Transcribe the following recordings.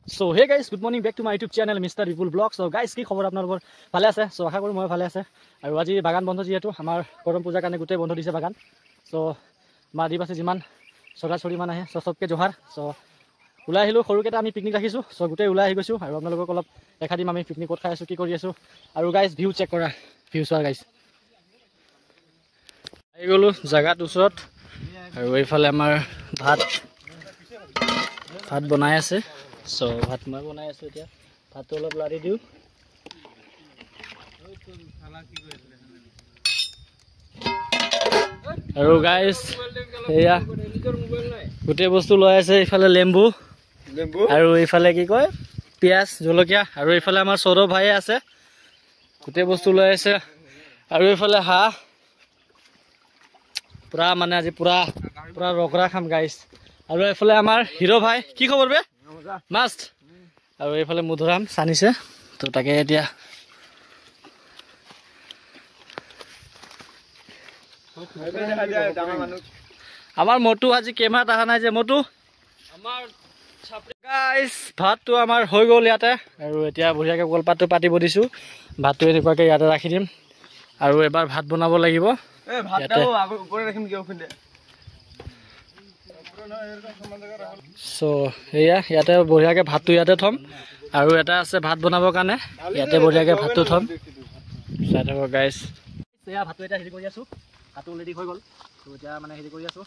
So hey guys, good morning back to my YouTube channel Mr. Vipul Vlog. So guys, কি খবৰ আপোনালোকৰ ভালে আছে? So আশা কৰো মই ভালে আছে আৰু আজি বাগান বন্ধ যেহেতু আমাৰ কৰম পূজাৰ কাৰণে গোটেই বন্ধ দিছে বাগান। So আমাৰ আদিবাসী যিমান চৰাচৰি মান আহে সবকে জোহাৰ। So ওলাই আহিলো সৰুকেটা আমি পিকনিক ৰাখিছো। So গোটেই ওলাই আহি গৈছো আৰু আপোনালোকক অলপ দেখা দিম আমি পিকনিক ক'ত খাই আছো কি কৰি আছো আৰু গাইজ ভিউ চেক কৰা ভিউ চোৱা গাইজ। আহি গ'লো জাগাত ওচৰত আৰু এইফালে আমাৰ ভাত বনাই আছে। So ভাত মই বনাই আছো এতিয়া ভাতটো অলপ লাৰি দিও আৰু গাইস এয়া গোটেই বস্তু লৈ আছে ইফালে লেম্বু আৰু ইফালে কি কয় পিয়াজ জলকীয়া আৰু ইফালে আমাৰ সৌৰভ ভাই আছে গোটেই বস্তু লৈ আছে আৰু ইফালে হাঁহ পুৰা মানে আজি পুৰা ৰগৰা খাম গাইস আৰু ইফালে আমাৰ হিৰো ভাই কি খবৰ বে মাষ্ট আৰু এইফালে মধুৰাম সানিছে তো তাকে এতিয়া আমাৰ মটু আজি কেমেৰাত আহা নাই যে মটু আমাৰ গাইস ভাতটো আমাৰ হৈ গ'ল ইয়াতে আৰু এতিয়া বঢ়িয়াকে কলপাতটো পাতিব দিছো ভাতটো এনেকুৱাকে ইয়াতে ৰাখি দিম আৰু এবাৰ ভাত বনাব লাগিব এই ভাতটো ওপৰে ৰাখিম কি ওখন্দে So এয়া ইয়াতে বঢ়িয়াকে ভাতটো ইয়াতে থম আৰু এটা আছে ভাত বনাবৰ কাৰণে ইয়াতে বঢ়িয়াকে ভাতটো থম চাই থাকক গাইস এয়া ভাতটো এটা হেৰি কৰি আছো ভাতটো অলৰেডি হৈ গ'ল তো এতিয়া মানে হেৰি কৰি আছো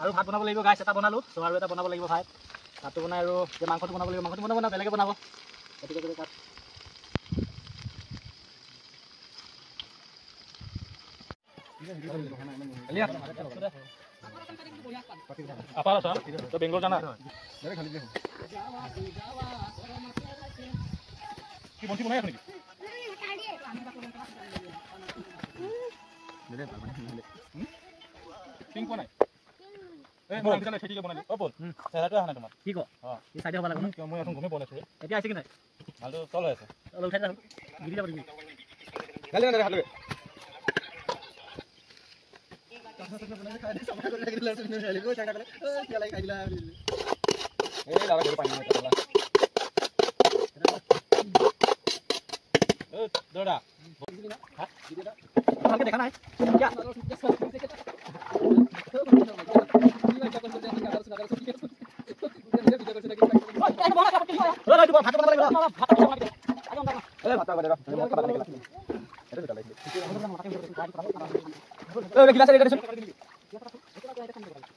আৰু ভাত বনাব লাগিব গাইস এটা বনালো so আৰু এটা বনাব লাগিব ভাতটো বনাই আৰু যে মাংসটো বনাব লাগিব মাংসটো বনাব না বেলেগে বনাব এটিকে কৰি কাট এলিয়া Apa sah? Itu Bengal sana. Dari kali dia. Ki bonti bunai apa ni? Pink bunai. Nanti kan saya tiga bunai. Oh bol. Saya ada hana cuma. Kiko. Ini saya ada hana. Kamu yang gome boleh sih. Jadi asik ni. Lalu tolong ya. Tolong saya dah. Gini dah pergi. Kali mana dah halu.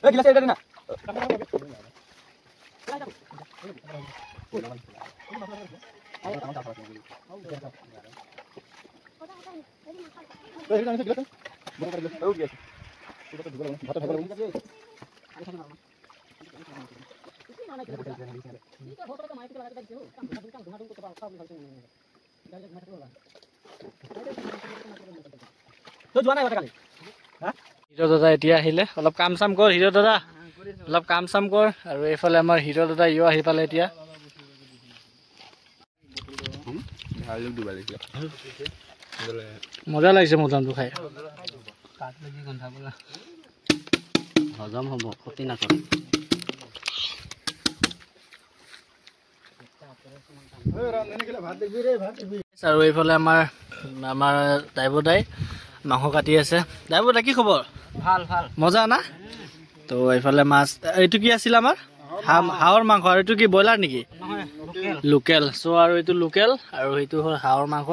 Gila saya dari na. Hero দাদা এতিয়া আহিলে অলপ কাম চাম কৰ hero দাদা অলপ কাম চাম কৰ আৰু এইফালে আমাৰ হিৰো দাদা ইও আহি পালে এতিয়া মজা লাগিছে মজামটো খাই হজম হ'ব ক্ষতি নকৰে আৰু এইফালে আমাৰ দাইবদাই মাংস কাটি আছে দাইবদাই কি খবৰ ভাল ভাল মজা না তো এইফালে মাছ এইটো কি আছিল আমাৰ হাঁহৰ মাংস আৰু এইটো কি ব্ৰইলাৰ নেকি লোকেল চ' আৰু এইটো লোকেল আৰু এইটো হ'ল হাঁহৰ মাংস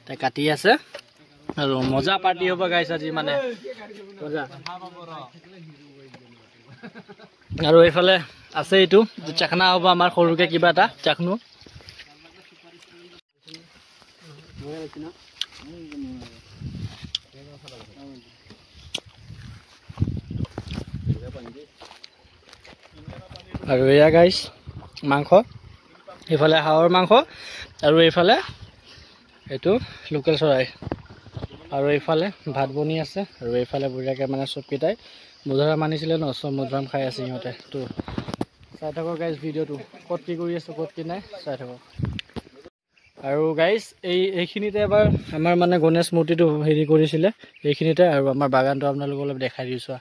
তাই কাটি আছে আৰু মজা পাৰ্টি হ'ব গাইছ আজি মানে আৰু এইফালে আছে এইটো চাখনা হ'ব আমাৰ সৰুকে কিবা এটা চাখনো আৰু এয়া গাইছ মাংস এইফালে হাঁহৰ মাংস আৰু এইফালে এইটো লোকেল চৰাই আৰু এইফালে ভাত বনি আছে আৰু এইফালে বঢ়িয়াকৈ মানে চবকেইটাই মধুৰাম আনিছিলে ন চব মধুৰাম খাই আছে সিহঁতে তো চাই থাকক গাইছ ভিডিঅ'টো ক'ত কি কৰি আছোঁ ক'ত কি নাই চাই থাকক আৰু গাইছ এইখিনিতে এবাৰ আমাৰ মানে গণেশ মূৰ্তিটো হেৰি কৰিছিলে এইখিনিতে আৰু আমাৰ বাগানটো আপোনালোকক অলপ দেখাই দিছোঁ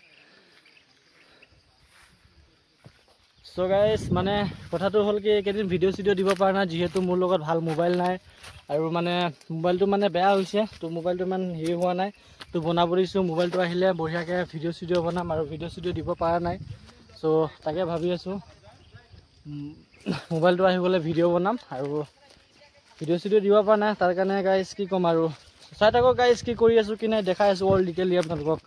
সো গাইজ মানে কথাটো হ'ল কি এইকেইদিন ভিডিঅ' চিডিঅ' দিব পৰা নাই যিহেতু মোৰ লগত ভাল মোবাইল নাই আৰু মানে মোবাইলটো মানে বেয়া হৈছে তো মোবাইলটো ইমান হেৰি হোৱা নাই তো বনাব দিছোঁ মোবাইলটো আহিলে বঢ়িয়াকৈ ভিডিঅ' চিডিঅ' বনাম আৰু ভিডিঅ' চিডিঅ' দিব পৰা নাই চ' তাকে ভাবি আছোঁ মোবাইলটো আহি গ'লে ভিডিঅ' বনাম আৰু ভিডিঅ' চিডিঅ' দিব পৰা নাই তাৰ কাৰণে গাইজ কি ক'ম আৰু চাই থাকক গাইজ কি কৰি আছোঁ কি নাই দেখাই আছোঁ অল ডিটেইলি আপোনালোকক